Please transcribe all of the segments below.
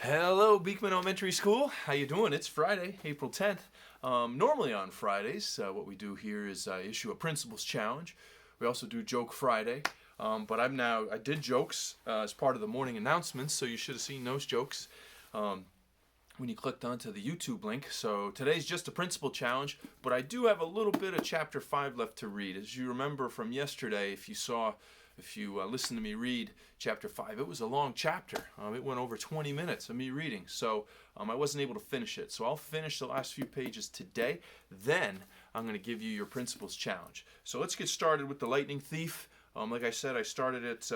Hello, Beekman Elementary School. How you doing? It's Friday, April 10th. Normally on Fridays, what we do here is issue a principles challenge. We also do Joke Friday, but I did jokes as part of the morning announcements, so you should have seen those jokes when you clicked onto the YouTube link. So today's just a principle challenge, but I do have a little bit of chapter 5 left to read. As you remember from yesterday, if you listened to me read chapter 5, it was a long chapter. It went over 20 minutes of me reading, so I wasn't able to finish it. So I'll finish the last few pages today. Then I'm going to give you your principles challenge. So let's get started with the lightning thief. Like I said, I started at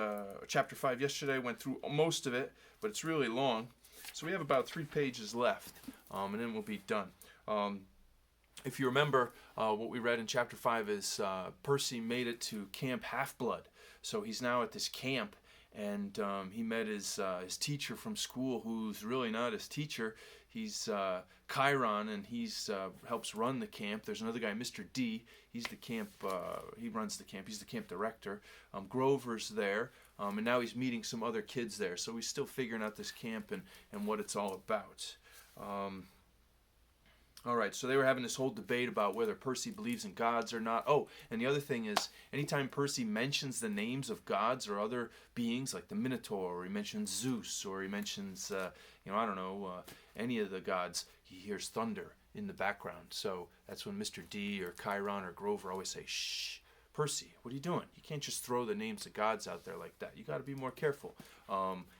chapter 5 yesterday, went through most of it, but it's really long. So we have about 3 pages left, and then we'll be done. If you remember, what we read in chapter 5 is Percy made it to Camp Half-Blood. So he's now at this camp, and he met his teacher from school, who's really not his teacher. He's Chiron, and he's helps run the camp. There's another guy, Mr. D. He's the camp. He runs the camp. He's the camp director. Grover's there, and now he's meeting some other kids there. So he's still figuring out this camp and what it's all about. All right, so they were having this whole debate about whether Percy believes in gods or not. Oh, and the other thing is, anytime Percy mentions the names of gods or other beings, like the Minotaur, or he mentions Zeus, or he mentions, any of the gods, he hears thunder in the background. So that's when Mr. D or Chiron or Grover always say, "Shh, Percy, what are you doing? You can't just throw the names of gods out there like that. You got to be more careful."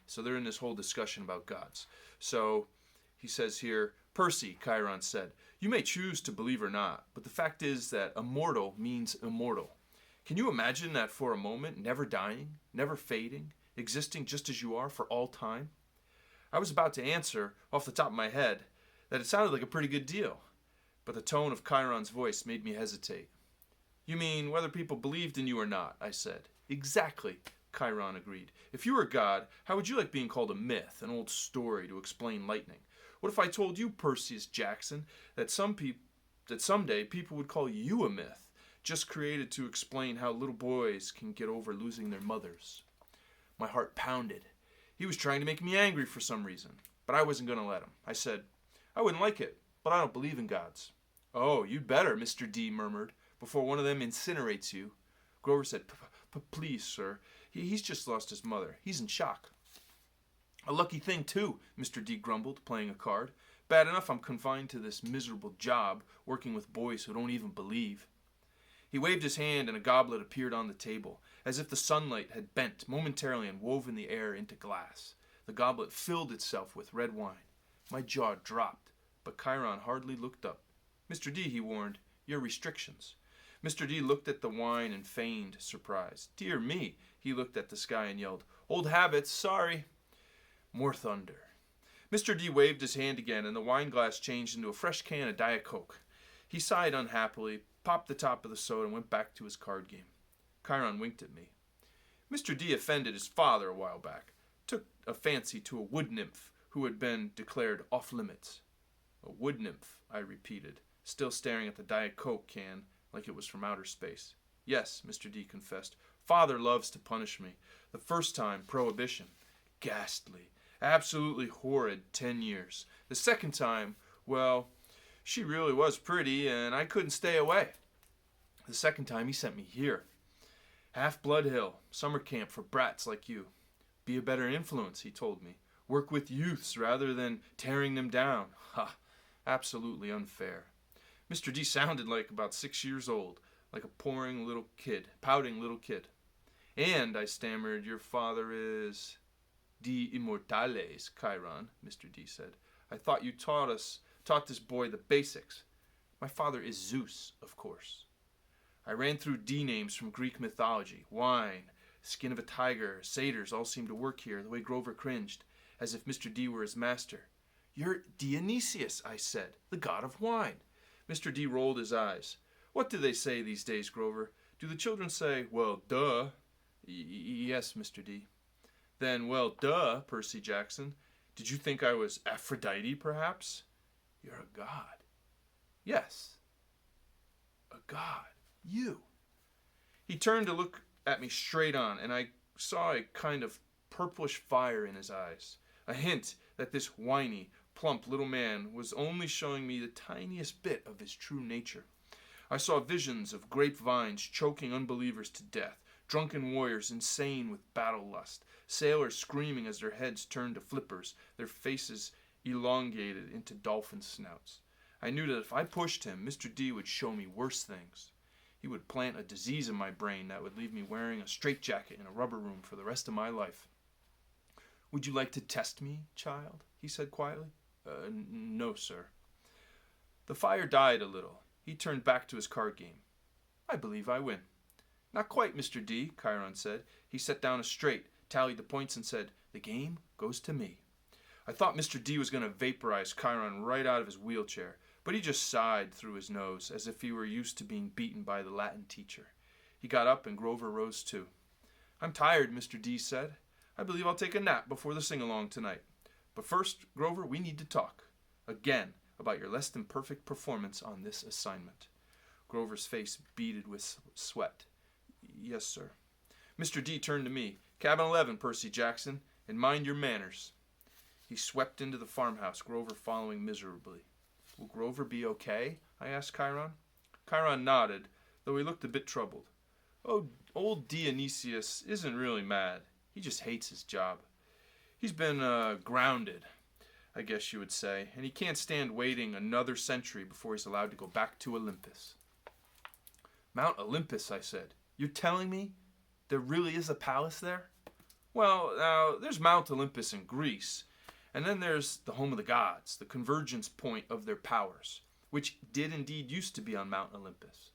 So they're in this whole discussion about gods. So he says here, "Percy," Chiron said, "you may choose to believe or not, but the fact is that immortal means immortal. Can you imagine that for a moment, never dying, never fading, existing just as you are for all time?" I was about to answer, off the top of my head, that it sounded like a pretty good deal, but the tone of Chiron's voice made me hesitate. "You mean whether people believed in you or not," I said. "Exactly," Chiron agreed. "If you were God, how would you like being called a myth, an old story to explain lightning? What if I told you, Perseus Jackson, that someday people would call you a myth, just created to explain how little boys can get over losing their mothers?" My heart pounded. He was trying to make me angry for some reason, but I wasn't going to let him. I said, "I wouldn't like it, but I don't believe in gods." "Oh, you'd better," Mr. D murmured, "before one of them incinerates you." Grover said, "Please, sir. He's just lost his mother. He's in shock." "A lucky thing, too," Mr. D grumbled, playing a card. "Bad enough I'm confined to this miserable job, working with boys who don't even believe." He waved his hand and a goblet appeared on the table, as if the sunlight had bent momentarily and woven the air into glass. The goblet filled itself with red wine. My jaw dropped, but Chiron hardly looked up. "Mr. D," he warned, "your restrictions." Mr. D looked at the wine and feigned surprise. "Dear me," he looked at the sky and yelled, "Old habits, sorry." More thunder. Mr. D waved his hand again, and the wine glass changed into a fresh can of Diet Coke. He sighed unhappily, popped the top of the soda, and went back to his card game. Chiron winked at me. Mr. D offended his father a while back, took a fancy to a wood nymph who had been declared off limits. "A wood nymph," I repeated, still staring at the Diet Coke can like it was from outer space. "Yes," Mr. D confessed. "Father loves to punish me. The first time, prohibition. Ghastly. Absolutely horrid 10 years. The second time, well, she really was pretty, and I couldn't stay away. The second time, he sent me here. Half-Blood Hill, summer camp for brats like you. Be a better influence," he told me. "Work with youths rather than tearing them down. Ha! Absolutely unfair." Mr. D sounded like about 6 years old, like a pouting little kid. "And," I stammered, "your father is..." "De immortales, Chiron," Mr. D said. "I thought you taught this boy the basics." "My father is Zeus, of course." I ran through D names from Greek mythology. Wine, skin of a tiger, satyrs all seemed to work here, the way Grover cringed, as if Mr. D were his master. "You're Dionysius," I said, "the god of wine." Mr. D rolled his eyes. "What do they say these days, Grover? Do the children say, 'Well, duh'?" Yes, Mr. D. "Then, well, duh, Percy Jackson. Did you think I was Aphrodite, perhaps?" "You're a god." "Yes, a god. You." He turned to look at me straight on, and I saw a kind of purplish fire in his eyes, a hint that this whiny, plump little man was only showing me the tiniest bit of his true nature. I saw visions of grapevines choking unbelievers to death, drunken warriors insane with battle lust, sailors screaming as their heads turned to flippers, their faces elongated into dolphin snouts. I knew that if I pushed him, Mr. D would show me worse things. He would plant a disease in my brain that would leave me wearing a straitjacket in a rubber room for the rest of my life. "Would you like to test me, child?" he said quietly. No, sir." The fire died a little. He turned back to his card game. "I believe I win." "Not quite, Mr. D," Chiron said. He set down a straight, tallied the points, and said, "The game goes to me." I thought Mr. D was going to vaporize Chiron right out of his wheelchair, but he just sighed through his nose, as if he were used to being beaten by the Latin teacher. He got up, and Grover rose too. "I'm tired," Mr. D said. "I believe I'll take a nap before the sing-along tonight. But first, Grover, we need to talk, again, about your less than perfect performance on this assignment." Grover's face beaded with sweat. "Yes, sir." Mr. D turned to me. "Cabin 11, Percy Jackson, and mind your manners." He swept into the farmhouse, Grover following miserably. "Will Grover be okay?" I asked Chiron. Chiron nodded, though he looked a bit troubled. "Oh, old Dionysius isn't really mad. He just hates his job. He's been grounded, I guess you would say, and he can't stand waiting another century before he's allowed to go back to Olympus." "Mount Olympus," I said. "You're telling me there really is a palace there?" "Well, now, there's Mount Olympus in Greece, and then there's the home of the gods, the convergence point of their powers, which did indeed used to be on Mount Olympus.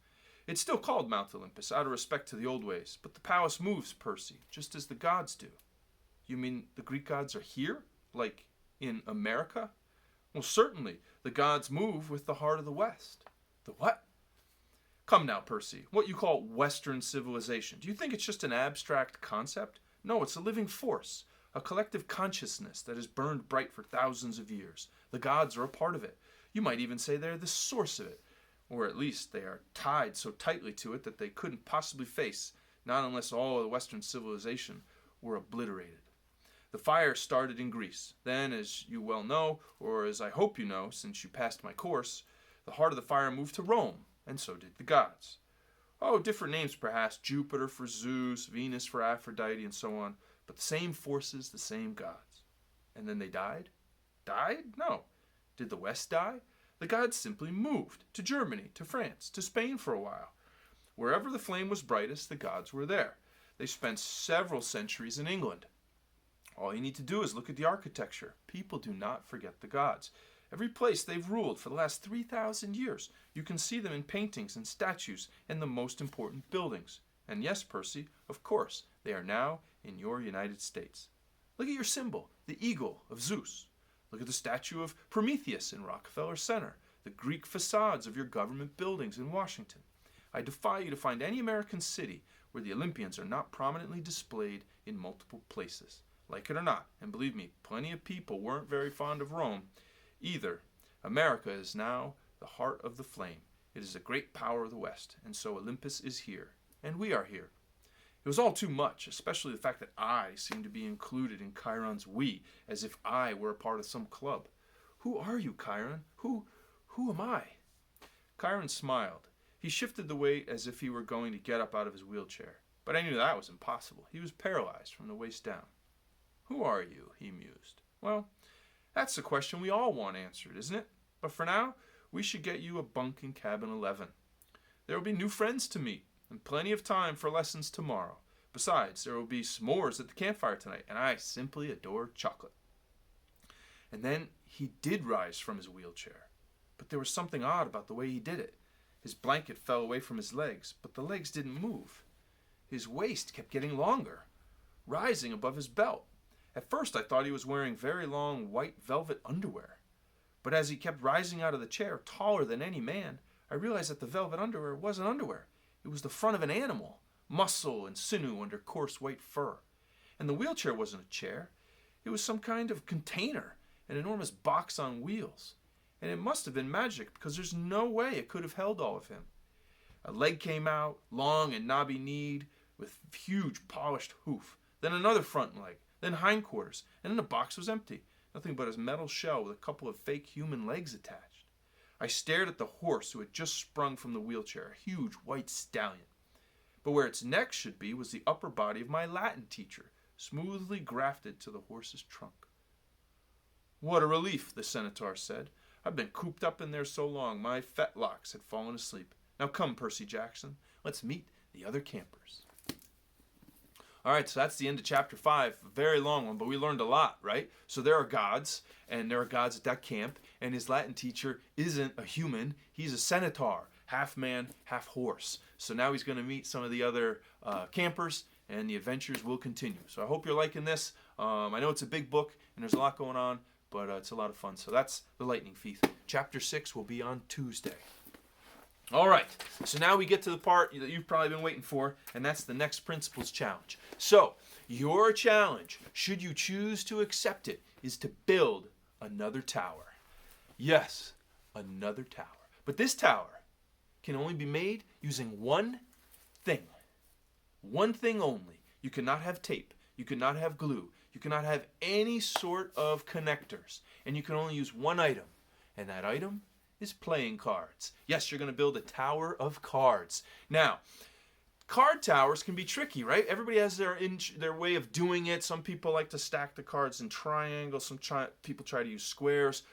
It's still called Mount Olympus, out of respect to the old ways, but the palace moves, Percy, just as the gods do." "You mean the Greek gods are here? Like in America?" "Well, certainly. The gods move with the heart of the West." "The what?" "Come now, Percy. What you call Western civilization. Do you think it's just an abstract concept? No, it's a living force, a collective consciousness that has burned bright for thousands of years. The gods are a part of it. You might even say they're the source of it. Or at least they are tied so tightly to it that they couldn't possibly face, not unless all of the Western civilization were obliterated. The fire started in Greece. Then, as you well know, or as I hope you know, since you passed my course, the heart of the fire moved to Rome, and so did the gods. Oh, different names perhaps, Jupiter for Zeus, Venus for Aphrodite, and so on, but the same forces, the same gods. And then they died? Died? No. Did the West die? The gods simply moved to Germany, to France, to Spain for a while. Wherever the flame was brightest, the gods were there. They spent several centuries in England. All you need to do is look at the architecture. People do not forget the gods. Every place they've ruled for the last 3,000 years, you can see them in paintings and statues and the most important buildings. And yes, Percy, of course, they are now in your United States. Look at your symbol, the eagle of Zeus. Look at the statue of Prometheus in Rockefeller Center, the Greek facades of your government buildings in Washington. I defy you to find any American city where the Olympians are not prominently displayed in multiple places. Like it or not, and believe me, plenty of people weren't very fond of Rome either. America is now the heart of the flame. It is a great power of the West, and so Olympus is here, and we are here. It was all too much, especially the fact that I seemed to be included in Chiron's we, as if I were a part of some club. Who are you, Chiron? Who am I? Chiron smiled. He shifted the weight as if he were going to get up out of his wheelchair, but I knew that was impossible. He was paralyzed from the waist down. Who are you? He mused. Well, that's the question we all want answered, isn't it? But for now, we should get you a bunk in cabin 11. There will be new friends to meet, and plenty of time for lessons tomorrow. Besides, there will be s'mores at the campfire tonight, and I simply adore chocolate. And then he did rise from his wheelchair. But there was something odd about the way he did it. His blanket fell away from his legs, but the legs didn't move. His waist kept getting longer, rising above his belt. At first I thought he was wearing very long white velvet underwear. But as he kept rising out of the chair, taller than any man, I realized that the velvet underwear wasn't underwear. It was the front of an animal, muscle and sinew under coarse white fur. And the wheelchair wasn't a chair. It was some kind of container, an enormous box on wheels. And it must have been magic, because there's no way it could have held all of him. A leg came out, long and knobby-kneed, with huge polished hoof. Then another front leg. Then hindquarters, and then the box was empty. nothing but a metal shell with a couple of fake human legs attached. I stared at the horse who had just sprung from the wheelchair, a huge white stallion. But where its neck should be was the upper body of my Latin teacher, smoothly grafted to the horse's trunk. What a relief, the Centaur said. I've been cooped up in there so long, my fetlocks had fallen asleep. Now come, Percy Jackson, let's meet the other campers. All right, so that's the end of chapter 5. A very long one, but we learned a lot, right? So there are gods, and there are gods at that camp, and his Latin teacher isn't a human. He's a centaur, half man, half horse. So now he's going to meet some of the other campers, and the adventures will continue. So I hope you're liking this. I know it's a big book, and there's a lot going on, but it's a lot of fun. So that's the Lightning Thief. Chapter 6 will be on Tuesday. All right, so now we get to the part that you've probably been waiting for, and that's the next Principles Challenge. So, your challenge, should you choose to accept it, is to build another tower. Yes, another tower. But this tower can only be made using one thing. One thing only. You cannot have tape. You cannot have glue. You cannot have any sort of connectors. And you can only use one item. And that item is playing cards. Yes, you're going to build a tower of cards. Now, card towers can be tricky, right? Everybody has their way of doing it. Some people like to stack the cards in triangles. Some people try to use squares.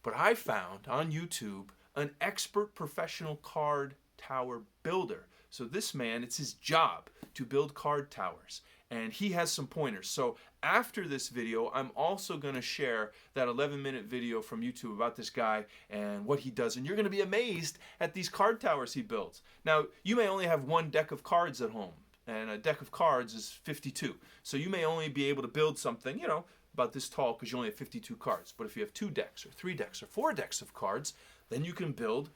But I found on YouTube an expert professional card tower builder. So this man, it's his job to build card towers. And he has some pointers. So after this video, I'm also going to share that 11-minute video from YouTube about this guy and what he does. And you're going to be amazed at these card towers he builds. Now, you may only have one deck of cards at home. And a deck of cards is 52. So you may only be able to build something, about this tall because you only have 52 cards. But if you have 2 decks or 3 decks or 4 decks of cards, then you can build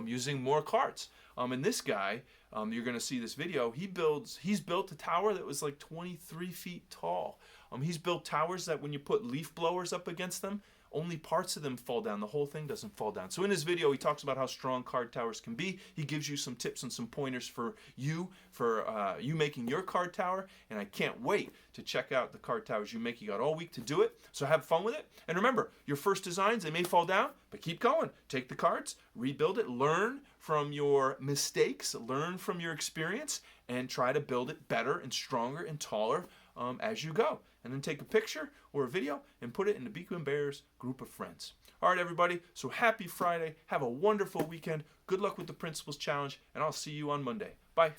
using more cards. And this guy, you're going to see this video, he's built a tower that was like 23 feet tall. He's built towers that when you put leaf blowers up against them, only parts of them fall down. The whole thing doesn't fall down. So in his video, he talks about how strong card towers can be. He gives you some tips and some pointers for you making your card tower. And I can't wait to check out the card towers you make. You got all week to do it. So have fun with it. And remember, your first designs, they may fall down, but keep going. Take the cards, rebuild it, learn from your mistakes, learn from your experience, and try to build it better and stronger and taller as you go. And then take a picture or a video and put it in the Biku and Bears group of friends. All right, everybody. So happy Friday. Have a wonderful weekend. Good luck with the Principles Challenge, and I'll see you on Monday. Bye.